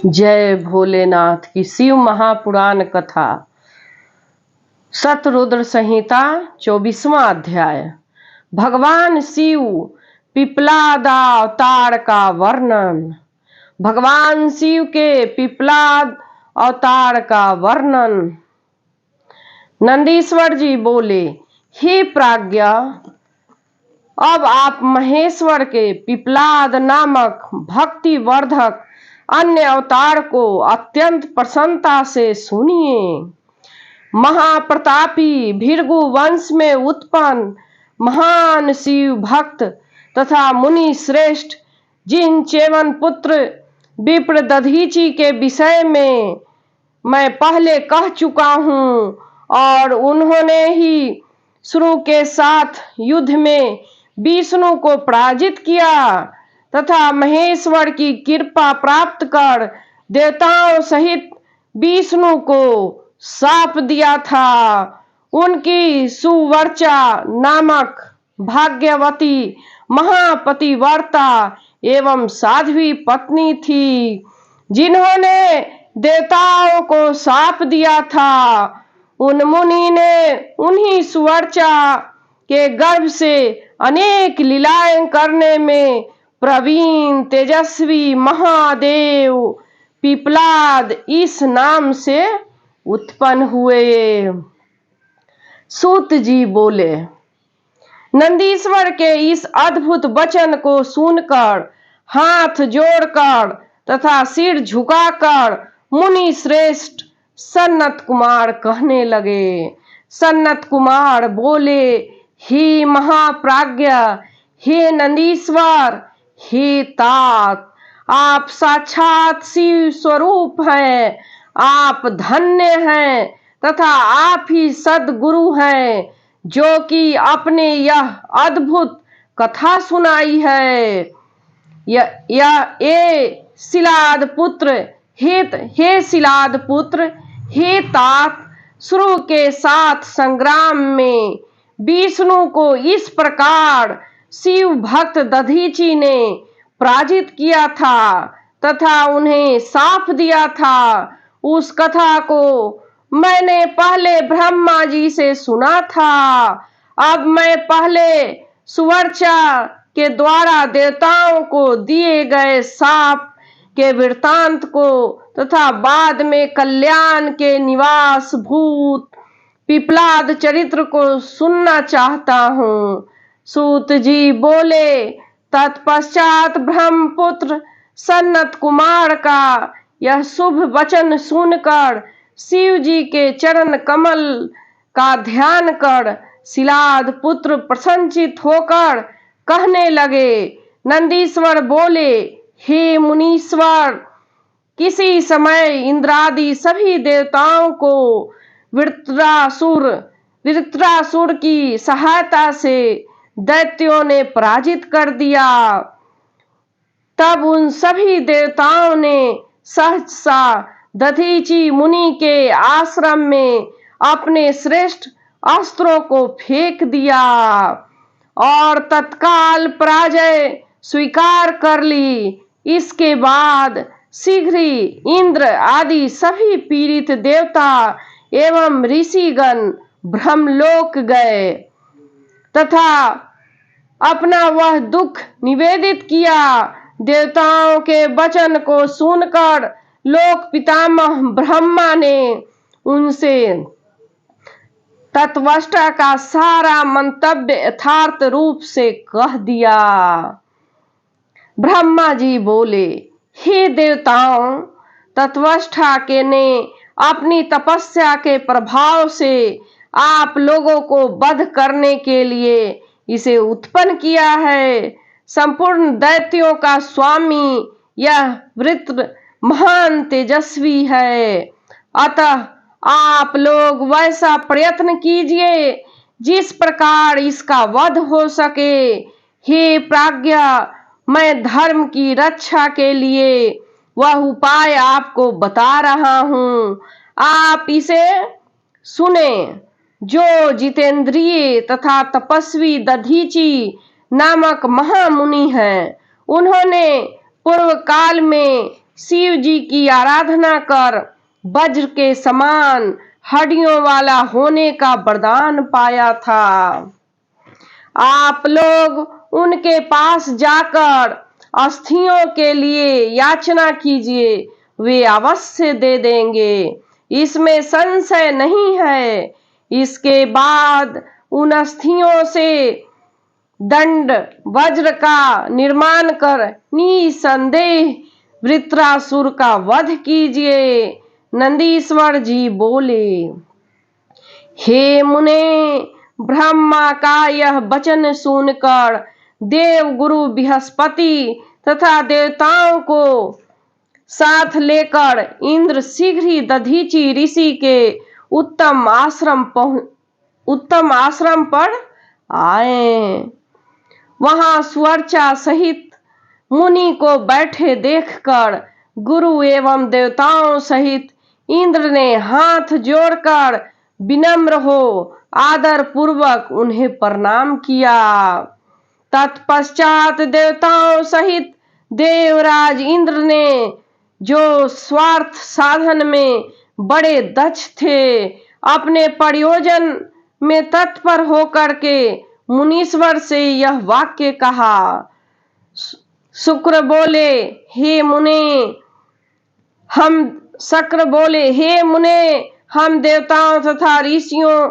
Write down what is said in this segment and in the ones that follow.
जय भोलेनाथ की शिव महापुराण कथा। शतरुद्र संहिता 24वां अध्याय। भगवान शिव पिपलाद अवतार का वर्णन। भगवान शिव के पिपलाद अवतार का वर्णन। नंदीश्वर जी बोले, हे प्राज्ञा, अब आप महेश्वर के पिपलाद नामक भक्ति वर्धक अन्य अवतार को अत्यंत प्रसन्नता से सुनिए। महाप्रतापी भृगु वंश में उत्पन्न महान शिव भक्त तथा मुनि श्रेष्ठ जिन चेवन पुत्र विप्र दधीचि के विषय में मैं पहले कह चुका हूँ और उन्होंने ही शुरू के साथ युद्ध में विष्णु को पराजित किया तथा महेश्वर की कृपा प्राप्त कर देवताओं सहित विष्णु को शाप दिया था। उनकी सुवर्चा नामक भाग्यवती महापतिव्रता एवं साध्वी पत्नी थी, जिन्होंने देवताओं को शाप दिया था। उन मुनि ने उन्हीं सुवर्चा के गर्भ से अनेक लीलाएं करने में प्रवीण तेजस्वी महादेव पिपलाद इस नाम से उत्पन्न हुए। सूत जी बोले, नंदीश्वर के इस अद्भुत वचन को सुनकर हाथ जोड़कर तथा सिर झुकाकर मुनि श्रेष्ठ सन्नत कुमार कहने लगे। सन्नत कुमार बोले, हे महाप्राज्ञ, हे नंदीश्वर, हे तात, आप साक्षात शिव स्वरूप हैं। आप धन्य हैं तथा आप ही सद्गुरु हैं, जो कि अपने यह अद्भुत कथा सुनाई है। ये शिलाद पुत्र, हे शिलाद पुत्र, हे तात, शुरू के साथ संग्राम में विष्णु को इस प्रकार शिव भक्त दधीचि ने पराजित किया था तथा उन्हें शाप दिया था। उस कथा को मैंने पहले ब्रह्मा जी से सुना था। अब मैं पहले सुवर्चा के द्वारा देवताओं को दिए गए शाप के वृत्तांत को तथा बाद में कल्याण के निवास भूत पिपलाद चरित्र को सुनना चाहता हूँ। सूत जी बोले, तत्पश्चात ब्रह्मपुत्र सन्नत कुमार का यह शुभ वचन सुनकर शिव जी के चरण कमल का ध्यान कर शिलाद पुत्र प्रसन्नचित होकर कहने लगे। नंदीश्वर बोले, हे मुनीश्वर, किसी समय इंद्रादि सभी देवताओं को वृत्रासुर की सहायता से दैत्यों ने पराजित कर दिया। तब उन सभी देवताओं ने सहसा दधीचि मुनि के आश्रम में अपने श्रेष्ठ अस्त्रों को फेंक दिया और तत्काल पराजय स्वीकार कर ली। इसके बाद शीघ्र ही इंद्र आदि सभी पीड़ित देवता एवं ऋषिगण ब्रह्मलोक गए तथा अपना वह दुख निवेदित किया। देवताओं के वचन को सुनकर लोक पितामह ब्रह्मा ने उनसे तत्वष्टा का सारा मंतव्य यथार्थ रूप से कह दिया। ब्रह्मा जी बोले, हे देवताओं, तत्वष्टा के ने अपनी तपस्या के प्रभाव से आप लोगों को वध करने के लिए इसे उत्पन्न किया है। संपूर्ण दैत्यों का स्वामी यह वृत्र महान तेजस्वी है। अतः आप लोग वैसा प्रयत्न कीजिए जिस प्रकार इसका वध हो सके। हे प्राज्ञा, मैं धर्म की रक्षा के लिए वह उपाय आपको बता रहा हूँ। आप इसे सुने। जो जितेंद्रिय तथा तपस्वी दधीचि नामक महामुनि हैं, उन्होंने पूर्व काल में शिव जी की आराधना कर वज्र के समान हड्डियों वाला होने का वरदान पाया था। आप लोग उनके पास जाकर अस्थियों के लिए याचना कीजिए, वे अवश्य दे देंगे, इसमें संशय नहीं है। इसके बाद उन अस्थियों से दंड वज्र का निर्माण कर निसंदेह वृत्रासुर का वध कीजिए। नंदीश्वर जी बोले, हे मुने, ब्रह्मा का यह वचन सुनकर देव गुरु बृहस्पति तथा देवताओं को साथ लेकर इंद्र शीघ्र ही दधीचि ऋषि के उत्तम आश्रम पर आए। वहां सुवर्चा सहित मुनि को बैठे देखकर गुरु एवं देवताओं सहित इंद्र ने हाथ जोड़कर विनम्र हो आदर पूर्वक उन्हें प्रणाम किया। तत्पश्चात देवताओं सहित देवराज इंद्र ने, जो स्वार्थ साधन में बड़े दक्ष थे, अपने प्रयोजन में तत्पर होकर के मुनीश्वर से यह वाक्य कहा। शुक्र बोले, हे मुने, हम देवताओं तथा ऋषियों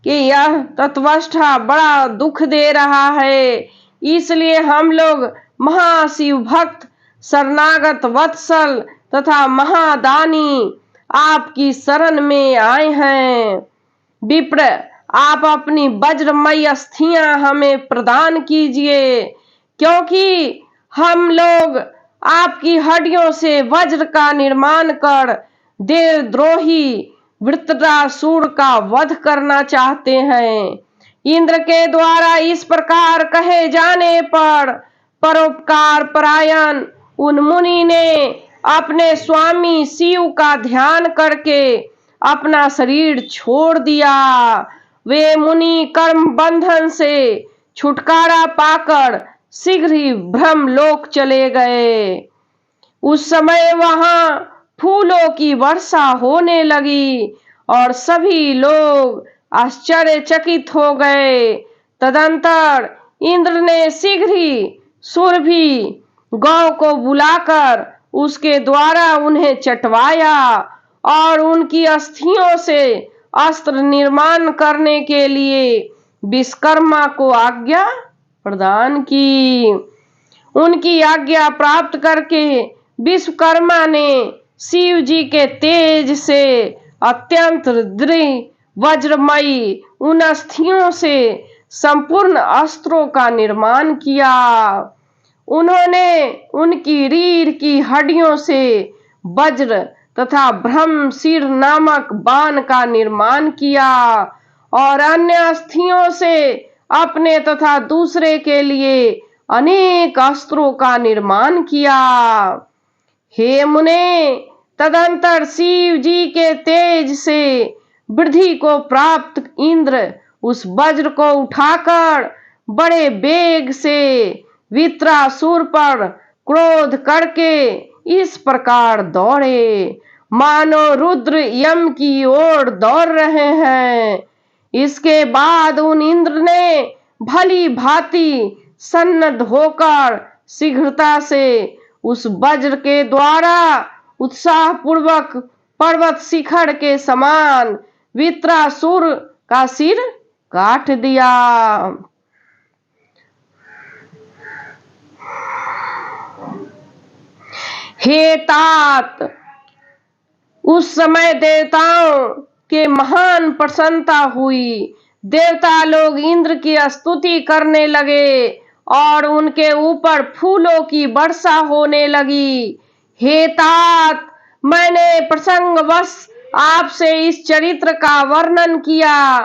के यह तत्वष्टा बड़ा दुख दे रहा है, इसलिए हम लोग महाशिव भक्त शरणागत वत्सल तथा महादानी आपकी शरण में आए हैं। विप्र, आप अपनी वज्रमयी अस्थियां हमें प्रदान कीजिए, क्योंकि हम लोग आपकी हड्डियों से वज्र का निर्माण कर देवद्रोही वृत्रासुर का वध करना चाहते हैं। इंद्र के द्वारा इस प्रकार कहे जाने पर परोपकार परायण उन मुनि ने अपने स्वामी शिव का ध्यान करके अपना शरीर छोड़ दिया। वे मुनि कर्म बंधन से छुटकारा पाकर शीघ्र ही ब्रह्मलोक चले गए। उस समय वहां फूलों की वर्षा होने लगी और सभी लोग आश्चर्यचकित हो गए। तदंतर इंद्र ने शीघ्र ही सुरभि गौ को बुलाकर उसके द्वारा उन्हें चटवाया और उनकी अस्थियों से अस्त्र निर्माण करने के लिए विश्वकर्मा को आज्ञा प्रदान की। उनकी आज्ञा प्राप्त करके विश्वकर्मा ने शिव जी के तेज से अत्यंत दृढ़ वज्रमयी उन अस्थियों से संपूर्ण अस्त्रों का निर्माण किया। उन्होंने उनकी रीढ़ की हड्डियों से वज्र तथा ब्रह्मशिर नामक बाण का निर्माण किया और अन्य अस्थियों से अपने तथा दूसरे के लिए अनेक अस्त्रों का निर्माण किया। हे मुने, तदंतर शिव जी के तेज से वृद्धि को प्राप्त इंद्र उस वज्र को उठाकर बड़े वेग से वृत्रासुर पर क्रोध करके इस प्रकार दौड़े, मानो रुद्र यम की ओर दौड़ रहे हैं। इसके बाद उन इंद्र ने भली भांति सन्नद्ध होकर शीघ्रता से उस वज्र के द्वारा उत्साह पूर्वक पर्वत शिखर के समान वृत्रासुर का सिर काट दिया। हे तात, उस समय देवताओं के महान प्रसन्नता हुई। देवता लोग इंद्र की स्तुति करने लगे और उनके ऊपर फूलों की वर्षा होने लगी। हे तात, मैंने प्रसंगवश आपसे इस चरित्र का वर्णन किया।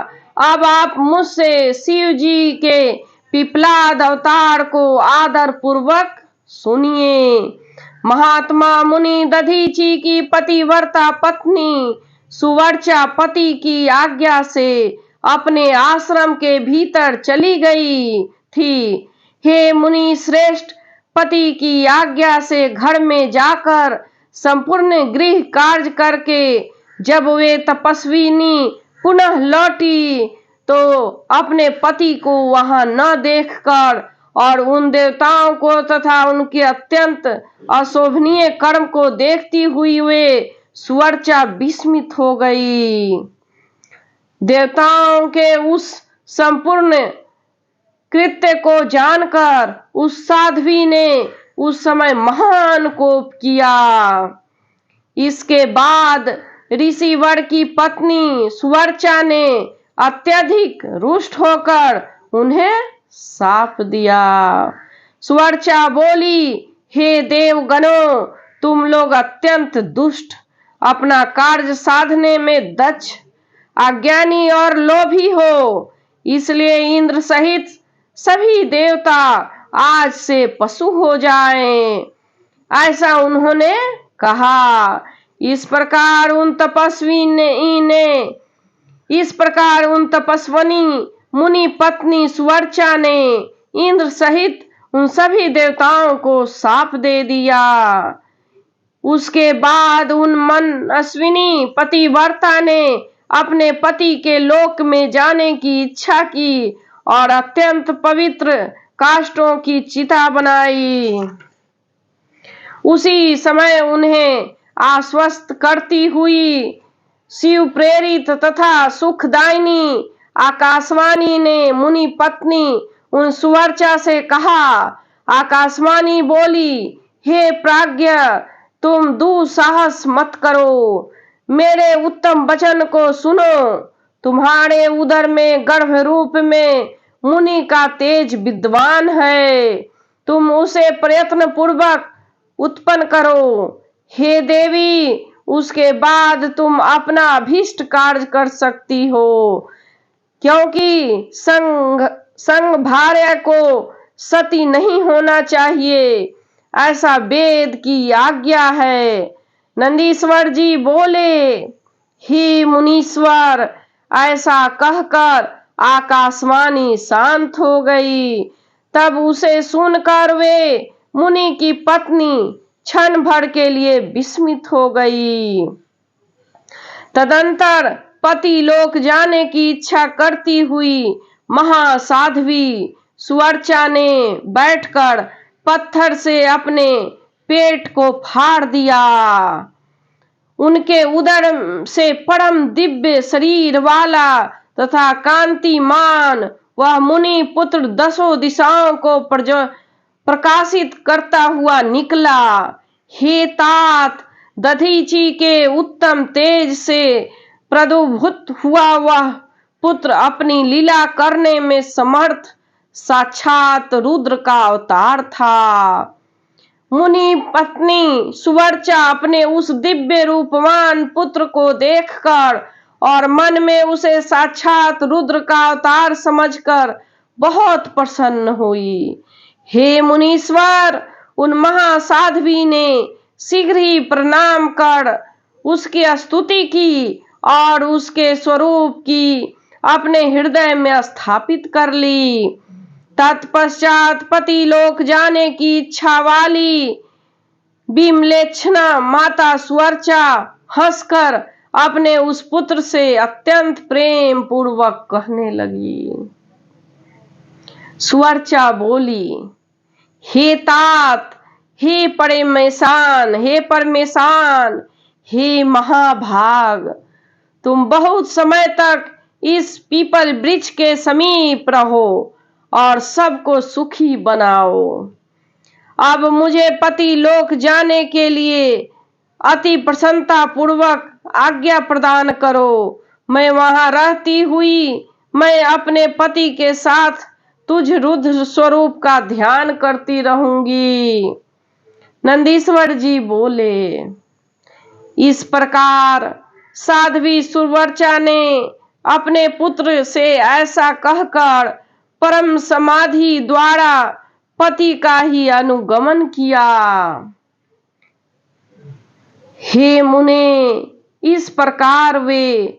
अब आप मुझसे शिव जी के पिपलाद अवतार को आदर पूर्वक सुनिए। महात्मा मुनि दधीचि की पतिव्रता पत्नी सुवर्चा पति की आज्ञा से अपने आश्रम के भीतर चली गई थी। हे मुनि श्रेष्ठ, पति की आज्ञा से घर में जाकर संपूर्ण गृह कार्य करके जब वे तपस्विनी पुनः लौटी तो अपने पति को वहां न देखकर और उन देवताओं को तथा उनके अत्यंत अशोभनीय कर्म को देखती हुई वे सुवर्चा विस्मित हो गई। देवताओं के उस संपूर्ण कृत्य को जानकर उस साध्वी ने उस समय महान कोप किया। इसके बाद ऋषिवर की पत्नी सुवर्चा ने अत्यधिक रुष्ट होकर उन्हें शाप दिया। सुवर्चा बोली, हे देवगणों, तुम लोग अत्यंत दुष्ट, अपना कार्य साधने में दक्ष, अज्ञानी और लोभी हो, इसलिए इंद्र सहित सभी देवता आज से पशु हो जाएं। ऐसा उन्होंने कहा। इस प्रकार उन तपस्विनी मुनि पत्नी सुवर्चा ने इंद्र सहित उन सभी देवताओं को शाप दे दिया। उसके बाद उन मनस्विनी पतिव्रता ने अपने पति के लोक में जाने की इच्छा की और अत्यंत पवित्र काष्ठों की चिता बनाई। उसी समय उन्हें आश्वस्त करती हुई शिव प्रेरित तथा सुखदायिनी आकाशवाणी ने मुनि पत्नी उन सुवर्चा से कहा। आकाशवाणी बोली, हे प्राज्ञ, तुम दुस्साहस मत करो, मेरे उत्तम वचन को सुनो। तुम्हारे उदर में गर्भ रूप में मुनि का तेज विद्वान है, तुम उसे प्रयत्न पूर्वक उत्पन्न करो। हे देवी, उसके बाद तुम अपना अभीष्ट कार्य कर सकती हो, क्योंकि संग भार्या को सती नहीं होना चाहिए, ऐसा वेद की आज्ञा है। नंदीश्वर जी बोले, हे मुनीश्वर, ऐसा कहकर आकाशवाणी शांत हो गई। तब उसे सुनकर वे मुनि की पत्नी क्षण भर के लिए विस्मित हो गई। तदंतर पति लोक जाने की इच्छा करती हुई महासाध्वी सुवर्चा ने बैठकर पत्थर से अपने पेट को फाड़ दिया। उनके उदर से परम दिव्य शरीर वाला तथा कांतिमान वह मुनि पुत्र दसों दिशाओं को प्रकाशित करता हुआ निकला। हे तात, दधीची के उत्तम तेज से प्रदुभूत हुआ वह पुत्र अपनी लीला करने में समर्थ साक्षात रुद्र का अवतार था। मुनि पत्नी सुवर्चा अपने उस दिव्य रूपवान पुत्र को देखकर और मन में उसे साक्षात रुद्र का अवतार समझकर बहुत प्रसन्न हुई। हे मुनीश्वर, उन महासाध्वी ने शीघ्र ही प्रणाम कर उसकी स्तुति की और उसके स्वरूप की अपने हृदय में स्थापित कर ली। तत्पश्चात पति लोक जाने की इच्छा वाली विमलेच्छना माता सुवर्चा हंसकर अपने उस पुत्र से अत्यंत प्रेम पूर्वक कहने लगी। सुवर्चा बोली, हे तात, हे परमेशान, हे परमेशान, हे महाभाग, तुम बहुत समय तक इस पीपल वृक्ष के समीप रहो और सबको सुखी बनाओ। अब मुझे पति लोक जाने के लिए अति प्रसन्नता पूर्वक आज्ञा प्रदान करो। मैं वहां रहती हुई मैं अपने पति के साथ तुझ रुद्र स्वरूप का ध्यान करती रहूंगी। नंदीश्वर जी बोले। इस प्रकार साध्वी सुवर्चा ने अपने पुत्र से ऐसा कहकर परम समाधि द्वारा पति का ही अनुगमन किया। हे मुने, इस प्रकार वे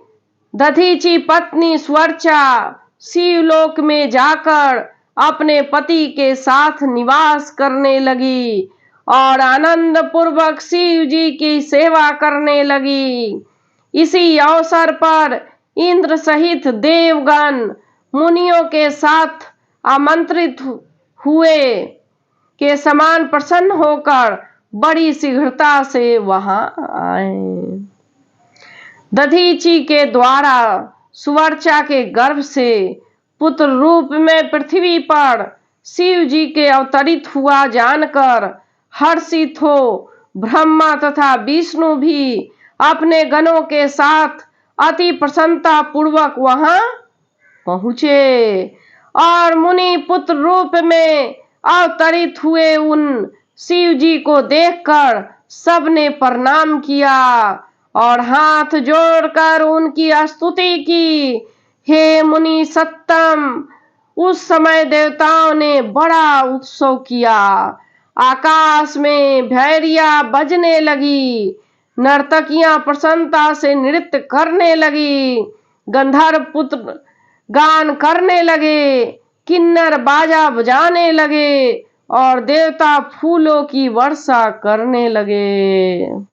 दधीची पत्नी सुवर्चा शिवलोक में जाकर अपने पति के साथ निवास करने लगी और आनंद पूर्वक शिव जी की सेवा करने लगी। इसी अवसर पर इंद्र सहित देवगण मुनियों के साथ आमंत्रित हुए के समान प्रसन्न होकर बड़ी शीघ्रता से वहां आए। दधीची के द्वारा सुवर्चा के गर्भ से पुत्र रूप में पृथ्वी पर शिव जी के अवतरित हुआ जानकर हर्षित हो ब्रह्मा तथा विष्णु भी अपने गणों के साथ अति प्रसन्नता पूर्वक वहां पहुंचे और मुनि पुत्र रूप में अवतरित हुए उन शिव जी को देखकर सबने प्रणाम किया और हाथ जोड़कर उनकी स्तुति की। हे मुनि सत्तम, उस समय देवताओं ने बड़ा उत्सव किया। आकाश में भैरिया बजने लगी, नर्तकियां प्रसन्नता से नृत्य करने लगी, गंधर्व पुत्र गान करने लगे, किन्नर बाजा बजाने लगे और देवता फूलों की वर्षा करने लगे।